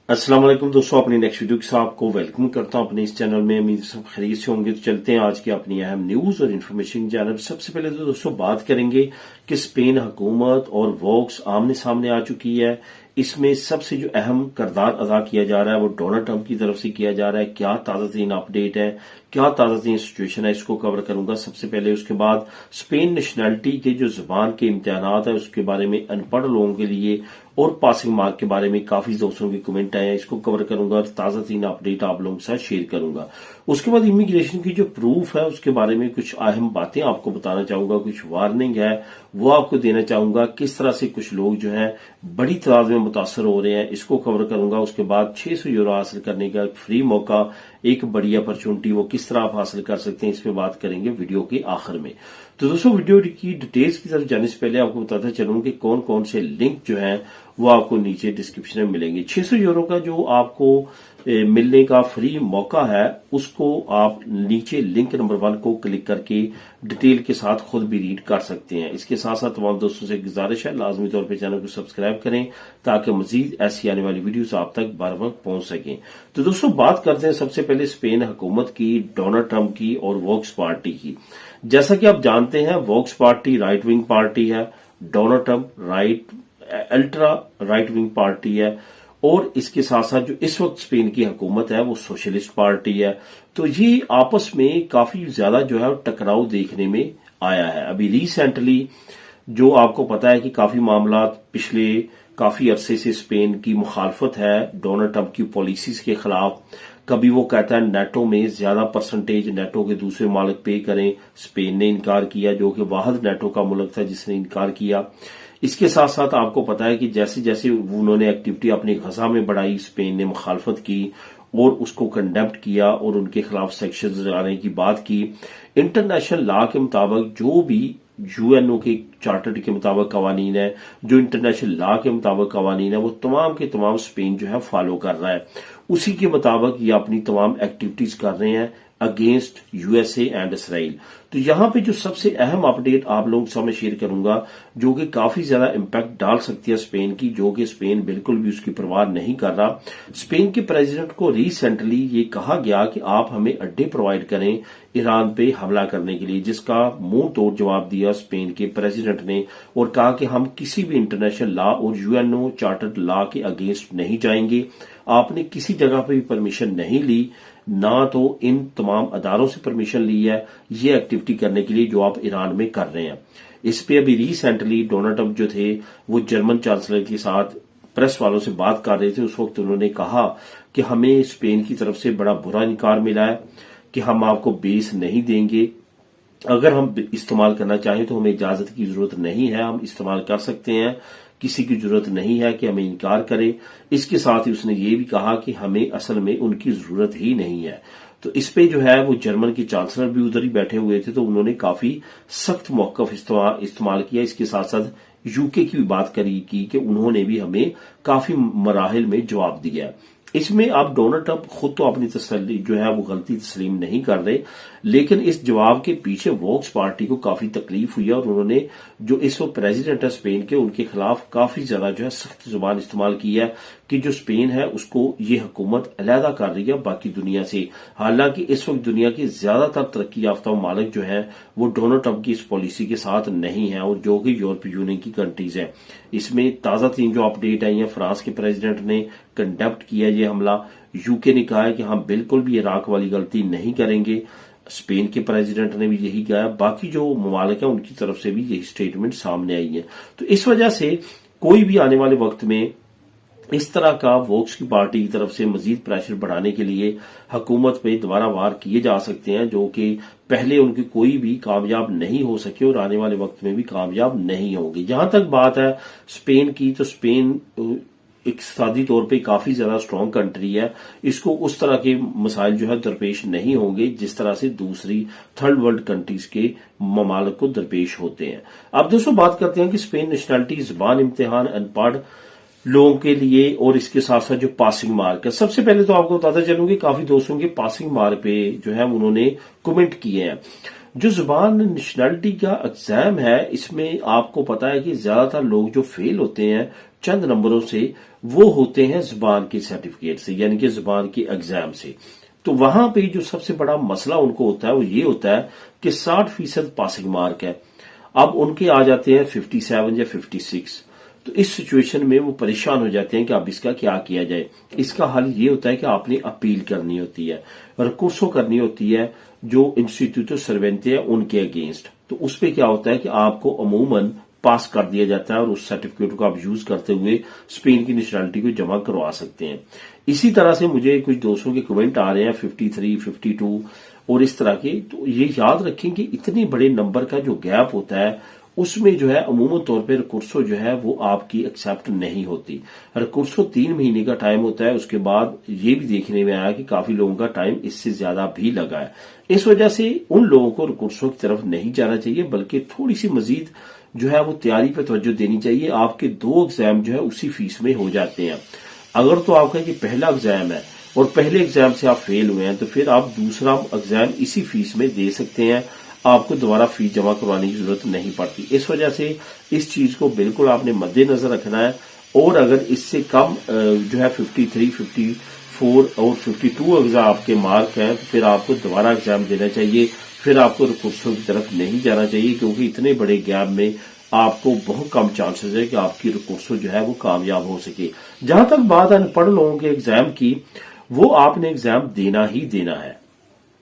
अस्सलाम वालेकुम दोस्तों, अपनी नेक्स्ट वीडियो के साथ आपको वेलकम करता हूं अपने इस चैनल में। उम्मीद सब खैरियत से होंगे। तो चलते हैं आज की अपनी अहम न्यूज और इन्फॉर्मेशन जानब। सबसे पहले तो दोस्तों बात करेंगे कि स्पेन हुकूमत और वोक्स आमने सामने आ चुकी है। इसमें सबसे जो अहम किरदार अदा किया जा रहा है वो डोनाल्ड ट्रंप की तरफ से किया जा रहा है। क्या ताजा तरीन अपडेट है, क्या ताजा तरीन सिचुएशन है, इसको कवर करूंगा सबसे पहले। उसके बाद स्पेन नेशनैलिटी के जो जुबान के इम्तिहानात है उसके बारे में अनपढ़ लोगों के लिए और पासिंग मार्क के बारे में काफी दोस्तों के कमेंट आए हैं, इसको कवर करूंगा और ताजा तरीन अपडेट आप लोगों के साथ शेयर करूंगा। उसके बाद इमिग्रेशन की जो प्रूफ है उसके बारे में कुछ अहम बातें आपको बताना चाहूंगा, कुछ वार्निंग है वो आपको देना चाहूंगा, किस तरह से कुछ लोग जो हैं बड़ी तादाद में मुतासर हो रहे हैं, इसको कवर करूंगा। उसके बाद 600 यूरो हासिल करने का एक फ्री मौका, एक बड़ी अपॉर्चुनिटी, वो किस तरह आप हासिल कर सकते हैं, इस पे बात करेंगे वीडियो के आखिर में। तो दोस्तों वीडियो की डिटेल्स की तरफ जाने से पहले आपको बताता चलूं कि कौन कौन से लिंक जो हैं वो आपको नीचे डिस्क्रिप्शन में मिलेंगे। 600 यूरो का जो आपको मिलने का फ्री मौका है उसको आप नीचे लिंक नंबर 1 को क्लिक करके डिटेल के साथ खुद भी रीड कर सकते हैं। इसके साथ साथ तमाम दोस्तों से गुजारिश है लाजमी तौर पर चैनल को सब्सक्राइब करें ताकि मजीद ऐसी आने वाली वीडियोस आप तक बार वक्त पहुंच सकें। तो दोस्तों बात करते हैं सबसे पहले स्पेन हुकूमत की, डोनाल्ड ट्रंप की और वोक्स पार्टी की। जैसा कि आप जानते हैं Vox party right wing party है, Donald Trump ultra right wing party है और इसके साथ साथ जो इस वक्त स्पेन की हुकूमत है वो सोशलिस्ट पार्टी है। तो ये आपस में काफी ज्यादा जो है टकराव देखने में आया है। अभी रिसेंटली जो आपको पता है कि काफी मामला पिछले काफी अरसे से स्पेन की मुखालफत है डोनाल्ड ट्रंप की पॉलिसीज के खिलाफ। कभी वो कहता है नेटो में ज्यादा परसेंटेज नेटो के दूसरे मुल्क पे करें, स्पेन ने इनकार किया जो कि वाहिद नेटो का मुल्क था जिसने इनकार किया। इसके साथ साथ आपको पता है कि जैसे जैसे उन्होंने एक्टिविटी अपनी गजा में बढ़ाई, स्पेन ने मुखालफत की और उसको कंडेम्प्ट किया और उनके खिलाफ सेक्शंस लगाने की बात की। इंटरनेशनल लॉ के मुताबिक जो भी यूएनओ के चार्टर के मुताबिक कवानीन है, जो इंटरनेशनल लॉ के मुताबिक कवानीन है, वो तमाम के तमाम स्पेन जो है फॉलो कर रहा है। उसी के मुताबिक ये अपनी तमाम एक्टिविटीज कर रहे हैं अगेंस्ट यूएसए एंड इसराइल। तो यहां पे जो सबसे अहम अपडेट आप लोगों के सामने शेयर करूंगा जो कि काफी ज्यादा इंपैक्ट डाल सकती है स्पेन की, जो कि स्पेन बिल्कुल भी उसकी परवाह नहीं कर रहा। स्पेन के प्रेसिडेंट को रिसेंटली ये कहा गया कि आप हमें अड्डे प्रोवाइड करें ईरान पे हमला करने के लिए, जिसका मुंह तोड़ जवाब दिया स्पेन के प्रेसिडेंट ने और कहा कि हम किसी भी इंटरनेशनल लॉ और यूएनओ चार्टर्ड लॉ के अगेंस्ट नहीं जाएंगे। आपने किसी जगह पे भी परमिशन नहीं ली, ना तो इन तमाम अदारों से परमिशन ली है ये एक्टिविटी करने के लिए जो आप ईरान में कर रहे हैं। इस पे अभी रिसेंटली डोनाल्ड ट्रंप जो थे वो जर्मन चांसलर के साथ प्रेस वालों से बात कर रहे थे। उस वक्त उन्होंने कहा कि हमें स्पेन की तरफ से बड़ा बुरा इनकार मिला है कि हम आपको बेस नहीं देंगे, अगर हम इस्तेमाल करना चाहें तो हमें इजाजत की जरूरत नहीं है, हम इस्तेमाल कर सकते हैं, किसी की जरूरत नहीं है कि हमें इनकार करे। इसके साथ ही उसने ये भी कहा कि हमें असल में उनकी जरूरत ही नहीं है। तो इस पे जो है वो जर्मन के चांसलर भी उधर ही बैठे हुए थे तो उन्होंने काफी सख्त मौकफ इस्तेमाल किया। इसके साथ साथ यूके की भी बात करी कि उन्होंने भी हमें काफी मराहिल में जवाब दिया। इसमें आप डोनाल्ड ट्रंप खुद तो अपनी तसल्ली जो है वो गलती तस्लीम नहीं कर रहे, लेकिन इस जवाब के पीछे वोक्स पार्टी को काफी तकलीफ हुई है और उन्होंने जो इस वक्त प्रेसिडेंट है स्पेन के उनके खिलाफ काफी ज्यादा जो है सख्त जुबान इस्तेमाल की है कि जो स्पेन है उसको ये हुकूमत अलहदा कर रही है बाकी दुनिया से। हालांकि इस वक्त दुनिया के ज्यादातर तरक्की याफ्ता मालिक जो है वो डोनाल्ड ट्रंप की इस पॉलिसी के साथ नहीं है और जो कि यूरोपीय यूनियन की कंट्रीज है। इसमें ताजा तीन जो अपडेट आई है, फ्रांस के प्रेसिडेंट ने कंडक्ट किया ये हमला, यूके ने कहा है कि हम बिल्कुल भी इराक वाली गलती नहीं करेंगे, स्पेन के प्रेसिडेंट ने भी यही कहा, बाकी जो ममालिक है उनकी तरफ से भी यही स्टेटमेंट सामने आई है। तो इस वजह से कोई भी आने वाले वक्त में इस तरह का वोक्स की पार्टी की तरफ से मजीद प्रेशर बढ़ाने के लिए हुकूमत पे दोबारा वार किए जा सकते हैं जो कि पहले उनकी कोई भी कामयाब नहीं हो सके और आने वाले वक्त में भी कामयाब नहीं होंगे। जहां तक बात है स्पेन की, तो स्पेन इक्तिसादी तौर पे काफी ज्यादा स्ट्रांग कंट्री है, इसको उस तरह के मसाइल जो है दरपेश नहीं होंगे जिस तरह से दूसरी थर्ड वर्ल्ड कंट्रीज के ममालिक को दरपेश होते हैं। अब दोस्तों बात करते हैं कि स्पेन नेशनैलिटी जुबान इम्तिहान अनपढ़ लोगों के लिए और इसके साथ साथ जो पासिंग मार्क है। सबसे पहले तो आपको बताता चलूं कि काफी दोस्तों के पासिंग मार्क पे जो है उन्होंने कमेंट किए हैं। جو زبان نیشنلٹی کا ایگزام ہے، اس میں آپ کو پتا ہے کہ زیادہ تر لوگ جو فیل ہوتے ہیں چند نمبروں سے، وہ ہوتے ہیں زبان کے سرٹیفکیٹ سے، یعنی کہ زبان کے ایگزام سے۔ تو وہاں پہ جو سب سے بڑا مسئلہ ان کو ہوتا ہے وہ یہ ہوتا ہے کہ 60% پاسنگ مارک ہے، اب ان کے آ جاتے ہیں 57 یا 56۔ تو اس سچویشن میں وہ پریشان ہو جاتے ہیں کہ اب اس کا کیا کیا جائے۔ اس کا حل یہ ہوتا ہے کہ آپ نے اپیل کرنی ہوتی ہے، ریکورسو کرنی ہوتی ہے جو انسٹیٹیوٹو سروینتے ہیں ان کے اگینسٹ۔ تو اس پہ کیا ہوتا ہے کہ آپ کو عموماً پاس کر دیا جاتا ہے اور اس سرٹیفکیٹ کو آپ یوز کرتے ہوئے اسپین کی نیشنلٹی کو جمع کروا سکتے ہیں۔ اسی طرح سے مجھے کچھ دوستوں کے کمنٹ آ رہے ہیں 53، 52 اور اس طرح کے، تو یہ یاد رکھیں کہ اتنے بڑے نمبر کا جو گیپ ہوتا ہے اس میں جو ہے عموماً طور پہ ریکورسو جو ہے وہ آپ کی ایکسیپٹ نہیں ہوتی۔ ریکورسو 3 مہینے کا ٹائم ہوتا ہے، اس کے بعد یہ بھی دیکھنے میں آیا کہ کافی لوگوں کا ٹائم اس سے زیادہ بھی لگا ہے۔ اس وجہ سے ان لوگوں کو ریکورسو کی طرف نہیں جانا چاہیے، بلکہ تھوڑی سی مزید جو ہے وہ تیاری پہ توجہ دینی چاہیے۔ آپ کے 2 ایگزام جو ہے اسی فیس میں ہو جاتے ہیں۔ اگر تو آپ کا یہ پہلا ایگزام ہے اور پہلے ایگزام سے آپ فیل ہوئے ہیں تو پھر آپ دوسرا ایگزام اسی فیس میں دے سکتے ہیں، آپ کو دوبارہ فیس جمع کروانے کی ضرورت نہیں پڑتی۔ اس وجہ سے اس چیز کو بالکل آپ نے مد نظر رکھنا ہے، اور اگر اس سے کم جو ہے 53، 54 اور 52 ایگزام آپ کے مارک ہیں تو پھر آپ کو دوبارہ ایگزام دینا چاہیے، پھر آپ کو ریکورسو کی طرف نہیں جانا چاہیے، کیونکہ اتنے بڑے گیپ میں آپ کو بہت کم چانسز ہے کہ آپ کی ریکورسو جو ہے وہ کامیاب ہو سکے۔ جہاں تک بات ان پڑھ لوگوں کے ایگزام کی، وہ آپ نے ایگزام دینا ہی دینا ہے،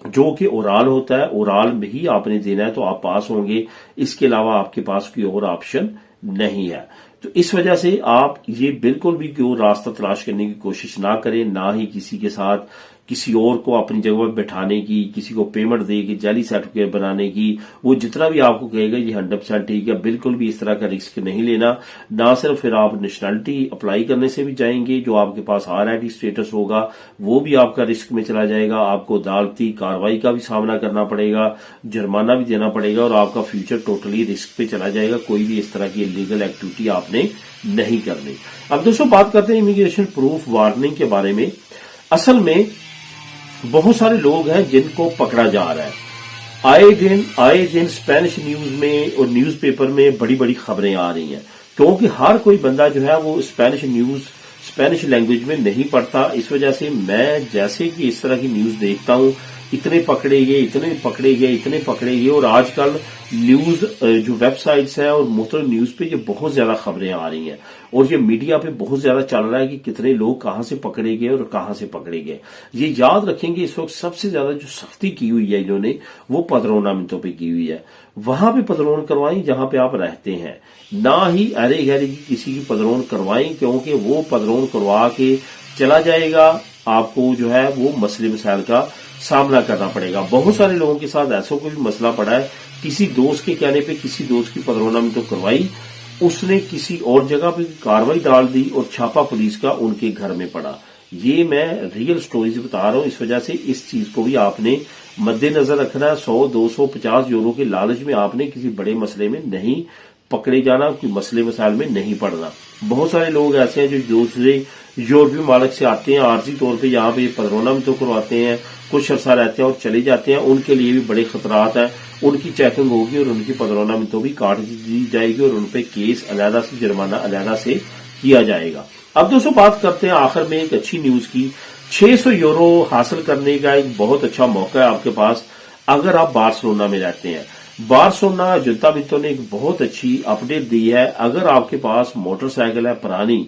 جو کہ اورال ہوتا ہے، اورال میں ہی آپ نے دینا ہے تو آپ پاس ہوں گے۔ اس کے علاوہ آپ کے پاس کوئی اور آپشن نہیں ہے۔ تو اس وجہ سے آپ یہ بالکل بھی کوئی راستہ تلاش کرنے کی کوشش نہ کریں، نہ ہی کسی کے ساتھ کسی اور کو اپنی جگہ پر بٹھانے کی، کسی کو پیمنٹ دے کے جعلی سرٹیفکیٹ بنانے کی۔ وہ جتنا بھی آپ کو کہے گا یہ 100% ٹھیک ہے، بالکل بھی اس طرح کا رسک نہیں لینا۔ نہ صرف پھر آپ نیشنلٹی اپلائی کرنے سے بھی جائیں گے، جو آپ کے پاس RID اسٹیٹس ہوگا وہ بھی آپ کا رسک میں چلا جائے گا، آپ کو عدالتی کارروائی کا بھی سامنا کرنا پڑے گا، جرمانہ بھی دینا پڑے گا، اور آپ کا فیوچر ٹوٹلی رسک پہ چلا جائے گا۔ کوئی بھی اس طرح کی لیگل ایکٹیویٹی آپ نے نہیں کرنی۔ اب دوستوں بات کرتے ہیں امیگریشن پروف وارننگ کے بارے میں۔ اصل میں بہت سارے لوگ ہیں جن کو پکڑا جا رہا ہے، آئے دن اسپینش نیوز میں اور نیوز پیپر میں بڑی بڑی خبریں آ رہی ہیں، کیونکہ ہر کوئی بندہ جو ہے وہ اسپینش لینگویج میں نہیں پڑھتا۔ اس وجہ سے میں جیسے کہ اس طرح کی نیوز دیکھتا ہوں، اتنے پکڑے گئے، اور آج کل نیوز جو ویب سائٹس ہیں اور مختلف نیوز پہ یہ بہت زیادہ خبریں آ رہی ہیں، اور یہ میڈیا پہ بہت زیادہ چل رہا ہے کہ کتنے لوگ کہاں سے پکڑے گئے اور کہاں سے پکڑے گئے۔ یہ یاد رکھیں گے اس وقت سب سے زیادہ جو سختی کی ہوئی ہے انہوں نے، وہ پدرونامنتوں پہ کی ہوئی ہے۔ وہاں پہ پدرون کروائیں جہاں پہ آپ رہتے ہیں، نہ ہی ارے گہرے کی کسی کی پدرون کروائیں، کیونکہ وہ پدرون کروا کے چلا جائے گا، آپ کو جو ہے وہ مسئلے مسائل کا سامنا کرنا پڑے گا۔ بہت سارے لوگوں کے ساتھ ایسا کوئی مسئلہ پڑا ہے، کسی دوست کے کہنے پہ کسی دوست کی پدرونامنتوں کروائی، اس نے کسی اور جگہ پہ کاروائی ڈال دی اور چھاپا پولیس کا ان کے گھر میں پڑا۔ یہ میں ریئل سٹوریز بتا رہا ہوں، اس وجہ سے اس چیز کو بھی آپ نے مد نظر رکھنا ہے۔ 100، 200، 50 یورو کے لالچ میں آپ نے کسی بڑے مسئلے میں نہیں پکڑے جانا، کوئی مسئلے مسائل میں نہیں پڑنا۔ بہت سارے لوگ ایسے ہیں جو دوسرے یورپی ممالک سے آتے ہیں، عارضی طور پہ یہاں پہ پدرونامنتوں کرواتے ہیں، کچھ عرصہ رہتے ہیں اور چلے جاتے ہیں۔ ان کے لیے بھی بڑے خطرات ہیں، ان کی چیکنگ ہوگی اور ان کی پدرونامنتوں بھی کاٹ دی جائے گی، اور ان پہ کیس علیحدہ سے، جرمانہ علیحدہ سے کیا جائے گا۔ اب دوستوں بات کرتے ہیں آخر میں ایک اچھی نیوز کی۔ 600 یورو حاصل کرنے کا ایک بہت اچھا موقع ہے آپ کے پاس اگر آپ بارسلونا میں رہتے ہیں۔ بارسلونا ایجنٹامنتوں نے ایک بہت اچھی اپڈیٹ دی ہے۔ اگر آپ کے پاس موٹر سائیکل ہے پرانی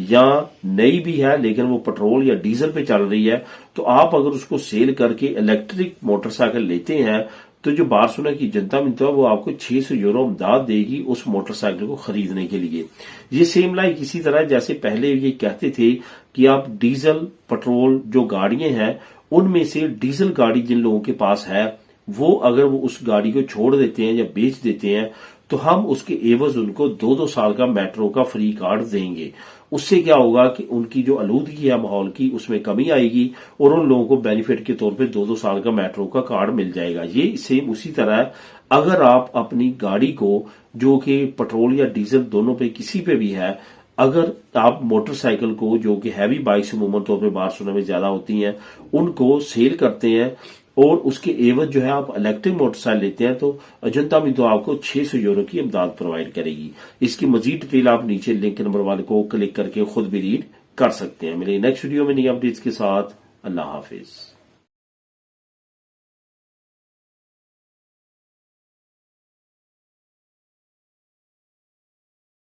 یا نئی بھی ہے لیکن وہ پٹرول یا ڈیزل پہ چل رہی ہے، تو آپ اگر اس کو سیل کر کے الیکٹرک موٹر سائیکل لیتے ہیں تو جو بارسلونا کی ایجنٹامنتو ہے وہ آپ کو 600 یورو امداد دے گی اس موٹر سائیکل کو خریدنے کے لیے۔ یہ سیم لائک اسی طرح جیسے پہلے یہ کہتے تھے کہ آپ ڈیزل پٹرول جو گاڑیاں ہیں ان میں سے ڈیزل گاڑی جن لوگوں کے پاس ہے، وہ اگر وہ اس گاڑی کو چھوڑ دیتے ہیں یا بیچ دیتے ہیں تو ہم اس کے عوض ان کو 2 سال کا میٹرو کا فری کارڈ دیں گے۔ اس سے کیا ہوگا کہ ان کی جو آلودگی ہے ماحول کی اس میں کمی آئے گی، اور ان لوگوں کو بینیفٹ کے طور پہ 2 سال کا میٹرو کا کارڈ مل جائے گا۔ یہ سیم اسی طرح ہے، اگر آپ اپنی گاڑی کو جو کہ پٹرول یا ڈیزل دونوں پہ کسی پہ بھی ہے، اگر آپ موٹر سائیکل کو جو کہ ہیوی بائکس عموماً طور پہ بارسلونا میں زیادہ ہوتی ہیں ان کو سیل کرتے ہیں اور اس کے عوض جو ہے آپ الیکٹرک موٹر سائیکل لیتے ہیں تو اجنتا میں تو آپ کو 600 یورو کی امداد پرووائڈ کرے گی. اس کی مزید ڈیٹیل آپ نیچے لنک نمبر والے کو کلک کر کے خود بھی ریڈ کر سکتے ہیں. ملے نیکسٹ ویڈیو میں نئی اپڈیٹس کے ساتھ. اللہ حافظ.